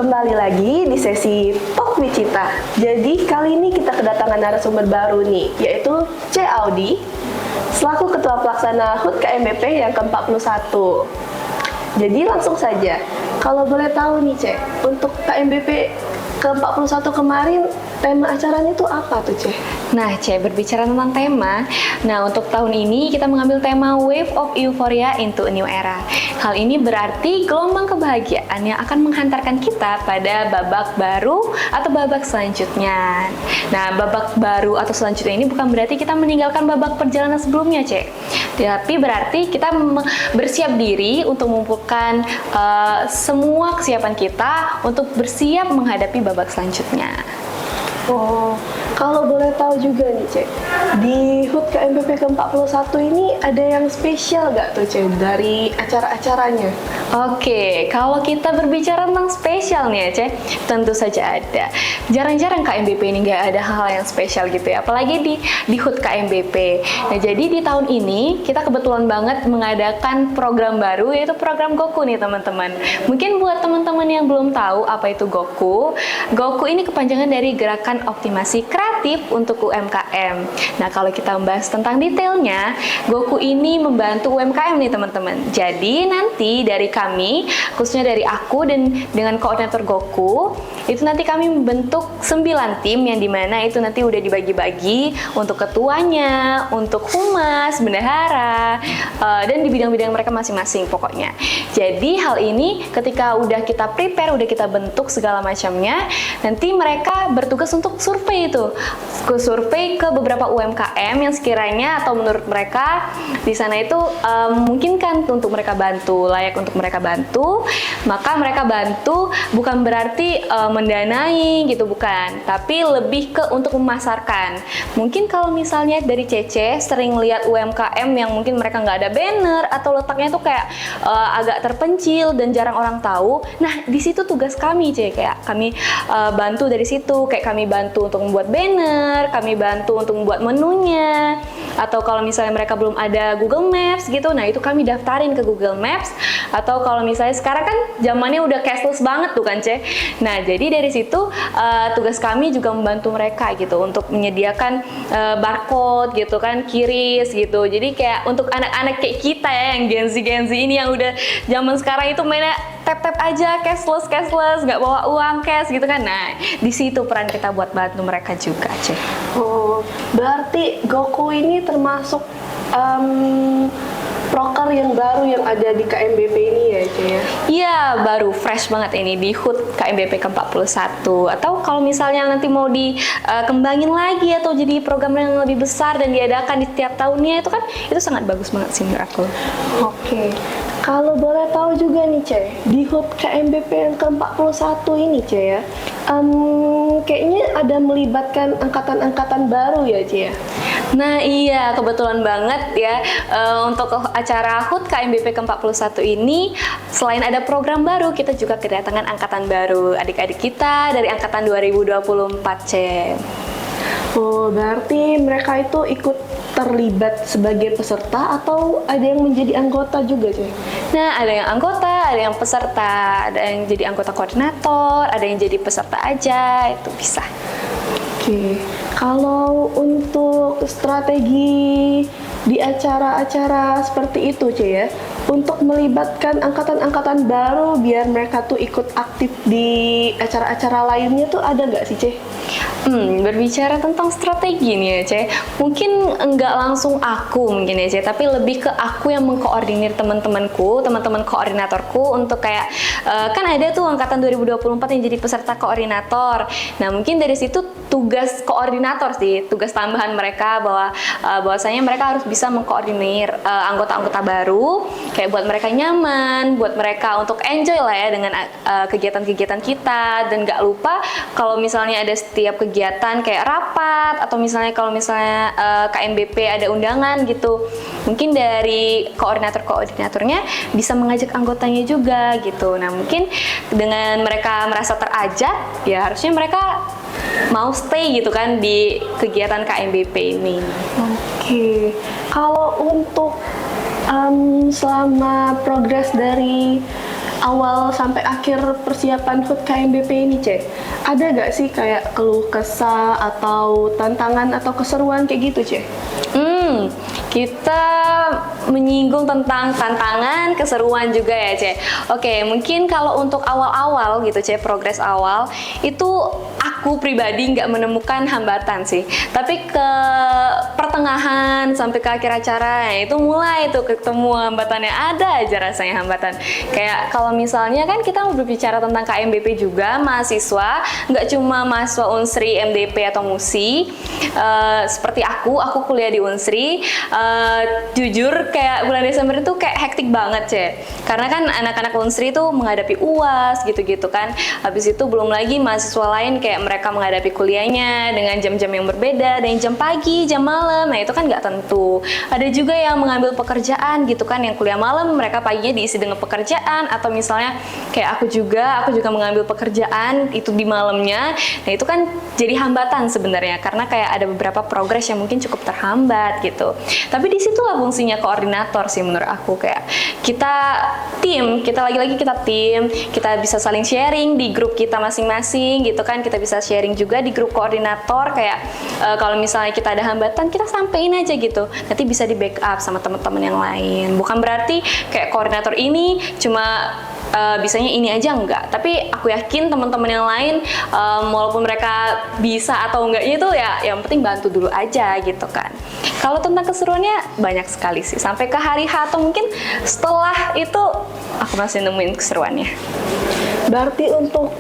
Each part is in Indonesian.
Kembali lagi di sesi Talk with Cita. Jadi kali ini kita kedatangan narasumber baru nih, yaitu C. Audi, selaku Ketua Pelaksana HUT KMBP yang ke-41. Jadi langsung saja, kalau boleh tahu nih C, untuk KMBP ke-41 kemarin, tema acaranya itu apa tuh C? Nah, C, berbicara tentang tema, nah untuk tahun ini kita mengambil tema Wave of Euphoria into a New Era. Hal ini berarti gelombang kebahagiaan yang akan menghantarkan kita pada babak baru atau babak selanjutnya. Nah, babak baru atau selanjutnya ini bukan berarti kita meninggalkan babak perjalanan sebelumnya, C. Tapi berarti kita bersiap diri untuk mengumpulkan semua kesiapan kita untuk bersiap menghadapi babak selanjutnya. Oh, kalau boleh tahu juga nih Cek, di HUT KMBP ke-41 ini ada yang spesial nggak tuh Cek dari acara-acaranya? Oke, kalau kita berbicara tentang spesial nih ya Cek, tentu saja ada. Jarang-jarang KMBP ini nggak ada hal yang spesial gitu ya, apalagi di HUT KMBP. Nah, jadi di tahun ini kita kebetulan banget mengadakan program baru, yaitu program Goku nih teman-teman. Mungkin buat teman-teman yang belum tahu apa itu Goku, Goku ini kepanjangan dari Gerakan Optimasi Kreatif untuk UMKM. Nah, kalau kita membahas tentang detailnya, Goku ini membantu UMKM nih teman-teman. Jadi nanti dari kami, khususnya dari aku dan dengan koordinator Goku, itu nanti kami membentuk 9 tim yang dimana itu nanti udah dibagi-bagi untuk ketuanya, untuk humas, bendahara, dan di bidang-bidang mereka masing-masing pokoknya. Jadi hal ini ketika udah kita prepare, udah kita bentuk segala macamnya, nanti mereka bertugas untuk survei itu, survei ke beberapa UMKM yang sekiranya atau menurut mereka di sana itu memungkinkan untuk mereka bantu, layak untuk mereka bantu, maka mereka bantu bukan berarti mendanai gitu, bukan, tapi lebih ke untuk memasarkan. Mungkin kalau misalnya dari CC sering lihat UMKM yang mungkin mereka nggak ada banner atau letaknya tuh kayak agak terpencil dan jarang orang tahu. Nah, di situ tugas kami C, kayak kami bantu dari situ, kayak kami bantu untuk membuat banner, kami bantu untuk membuat menunya, atau kalau misalnya mereka belum ada Google Maps gitu, nah itu kami daftarin ke Google Maps. Atau kalau misalnya sekarang kan zamannya udah cashless banget tuh kan C. Nah, jadi dari situ tugas kami juga membantu mereka gitu untuk menyediakan barcode gitu kan, QRIS gitu. Jadi kayak untuk anak-anak kayak kita ya yang Gen Z ini yang udah zaman sekarang itu mainnya tap-tap aja, cashless, nggak bawa uang cash gitu kan. Nah, di situ peran kita buat bantu mereka juga, Cek. Oh, berarti Goku ini termasuk proker yang baru yang ada di KMBP ini ya, Cek ya? Iya, baru fresh banget ini di HUT KMBP ke-41. Atau kalau misalnya nanti mau dikembangin lagi atau jadi program yang lebih besar dan diadakan di setiap tahunnya, itu kan itu sangat bagus banget sih menurut aku. Oke. Kalau boleh tahu juga nih Ce, di HUT KMBP yang ke-41 ini Ce ya, kayaknya ada melibatkan angkatan-angkatan baru ya Ce ya? Nah iya, kebetulan banget ya, untuk acara HUT KMBP ke-41 ini, selain ada program baru, kita juga kedatangan angkatan baru, adik-adik kita dari angkatan 2024 C. Oh, berarti mereka itu ikut terlibat sebagai peserta atau ada yang menjadi anggota juga, Cuy? Nah, ada yang anggota, ada yang peserta, ada yang jadi anggota koordinator, ada yang jadi peserta aja, itu bisa. Oke, kalau untuk strategi di acara-acara seperti itu, Cuy ya, untuk melibatkan angkatan-angkatan baru biar mereka tuh ikut aktif di acara-acara lainnya tuh ada nggak sih, Cuy? Berbicara tentang strategi nih ya, Ce. Mungkin enggak langsung aku mungkin ya, Ce, tapi lebih ke aku yang mengkoordinir teman-temanku, teman-teman koordinatorku untuk kayak kan ada tuh angkatan 2024 yang jadi peserta koordinator. Nah, mungkin dari situ tugas koordinator sih, tugas tambahan mereka bahwasanya mereka harus bisa mengkoordinir anggota-anggota baru, kayak buat mereka nyaman, buat mereka untuk enjoy lah ya dengan kegiatan-kegiatan kita, dan nggak lupa kalau misalnya ada setiap kegiatan kayak rapat atau misalnya kalau misalnya KMBP ada undangan gitu, mungkin dari koordinatornya bisa mengajak anggotanya juga gitu. Nah, mungkin dengan mereka merasa terajak, ya harusnya mereka mau stay gitu kan di kegiatan KMBP ini. Oke, kalau untuk selama progres dari awal sampai akhir persiapan HUT KMBP ini, Ce, ada gak sih kayak keluh kesah atau tantangan atau keseruan kayak gitu, Ce? Kita menyinggung tentang tantangan, keseruan juga ya, Ce. Oke, mungkin kalau untuk awal-awal gitu, Ce, progres awal, itu aku pribadi nggak menemukan hambatan sih. Tapi ke pertengahan sampai ke akhir acara, itu mulai tuh ketemu hambatannya, ada aja rasanya hambatan. Kayak kalau misalnya kan kita mau berbicara tentang KMBP juga, mahasiswa, nggak cuma mahasiswa Unsri, MDP atau MUSI. Seperti aku kuliah di Unsri. Jujur kayak bulan Desember itu kayak hektik banget, Ce. Karena kan anak-anak Unsri itu menghadapi UAS gitu-gitu kan. Habis itu belum lagi mahasiswa lain kayak mereka menghadapi kuliahnya dengan jam-jam yang berbeda, ada yang jam pagi, jam malam. Nah, itu kan nggak tentu. Ada juga yang mengambil pekerjaan gitu kan, yang kuliah malam mereka paginya diisi dengan pekerjaan, atau misalnya kayak aku juga mengambil pekerjaan itu di malamnya. Nah, itu kan jadi hambatan sebenarnya karena kayak ada beberapa progres yang mungkin cukup terhambat gitu. Tapi disitulah fungsinya koordinator sih menurut aku, kayak kita lagi-lagi kita tim, kita bisa saling sharing di grup kita masing-masing gitu kan, kita bisa sharing juga di grup koordinator kayak kalau misalnya kita ada hambatan kita sampein aja gitu, nanti bisa di backup sama teman-teman yang lain. Bukan berarti kayak koordinator ini cuma bisanya ini aja, enggak, tapi aku yakin teman-teman yang lain walaupun mereka bisa atau enggaknya itu ya yang penting bantu dulu aja gitu kan. Kalau tentang keseruannya banyak sekali sih, sampai ke hari H atau mungkin setelah itu aku masih nemuin keseruannya. Berarti untuk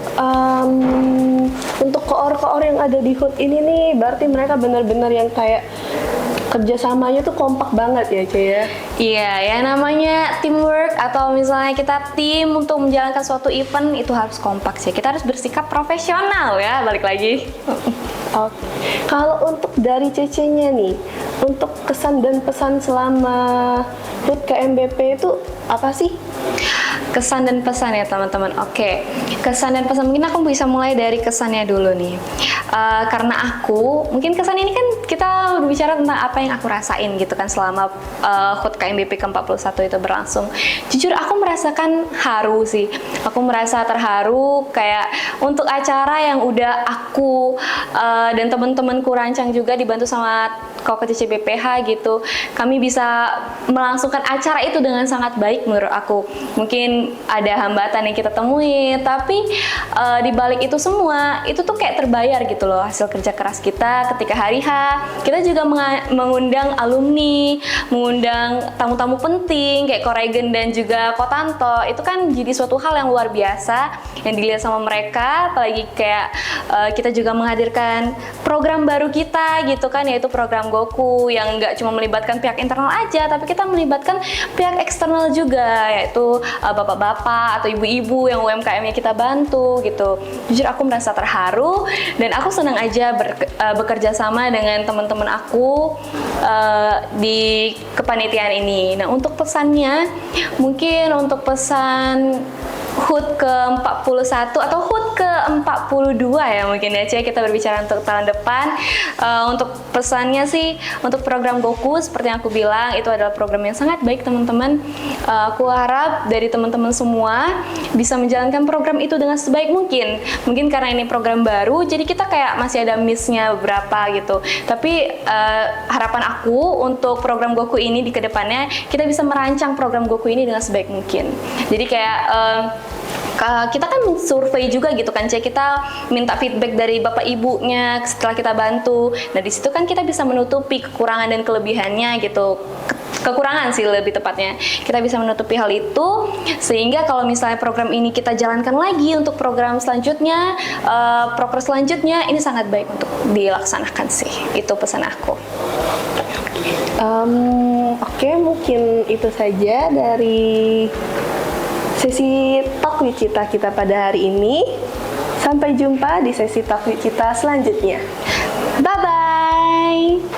koor-koor yang ada di HUT ini nih, berarti mereka benar-benar yang kayak kerjasamanya tuh kompak banget ya, Ce, ya? Iya, ya namanya teamwork atau misalnya kita tim untuk menjalankan suatu event itu harus kompak sih. Kita harus bersikap profesional ya, balik lagi. Oke. Kalau untuk dari Cece-nya nih, untuk kesan dan pesan selama HUT KMBP itu apa sih? Kesan dan pesan ya teman-teman. Oke, kesan dan pesan mungkin aku bisa mulai dari kesannya dulu nih. Karena aku, mungkin kesan ini kan kita berbicara tentang apa yang aku rasain gitu kan selama HUT KMBP ke-41 itu berlangsung. Jujur aku merasakan haru sih. Aku merasa terharu kayak untuk acara yang udah aku dan teman-temanku rancang juga dibantu sama Kokcc BPH gitu. Kami bisa melangsungkan acara itu dengan sangat baik menurut aku. Mungkin ada hambatan yang kita temui, tapi di balik itu semua itu tuh kayak terbayar gitu loh hasil kerja keras kita. Ketika hari H kita juga mengundang alumni, mengundang tamu-tamu penting kayak Koregen dan juga Kotanto. Itu kan jadi suatu hal yang luar biasa yang dilihat sama mereka. Apalagi kayak kita juga menghadirkan program baru kita gitu kan, yaitu program Goku yang nggak cuma melibatkan pihak internal aja, tapi kita melibatkan pihak eksternal juga, yaitu bapak-bapak atau ibu-ibu yang UMKM-nya kita bantu gitu. Jujur aku merasa terharu dan aku senang aja bekerja sama dengan teman-teman aku di kepanitiaan ini. Nah, untuk pesannya, mungkin untuk pesan HUT ke-41 atau HUT ke-42 ya mungkin ya, Cie, kita berbicara untuk tahun depan. Untuk pesannya sih, untuk program Goku seperti yang aku bilang, itu adalah program yang sangat baik teman-teman. Aku harap dari teman-teman semua bisa menjalankan program itu dengan sebaik mungkin. Mungkin karena ini program baru, jadi kita kayak masih ada miss-nya beberapa gitu. Tapi harapan aku untuk program Goku ini di kedepannya, kita bisa merancang program Goku ini dengan sebaik mungkin. Jadi kayak kita kan survei juga gitu kan, Cek, kita minta feedback dari bapak ibunya setelah kita bantu. Nah, di situ kan kita bisa menutupi kekurangan dan kelebihannya gitu. Kekurangan sih lebih tepatnya. Kita bisa menutupi hal itu sehingga kalau misalnya program ini kita jalankan lagi untuk program selanjutnya, proker selanjutnya, ini sangat baik untuk dilaksanakan sih. Itu pesan aku. Oke, mungkin itu saja dari sesi Talk with Cita kita pada hari ini. Sampai jumpa di sesi Talk with Cita selanjutnya. Bye-bye!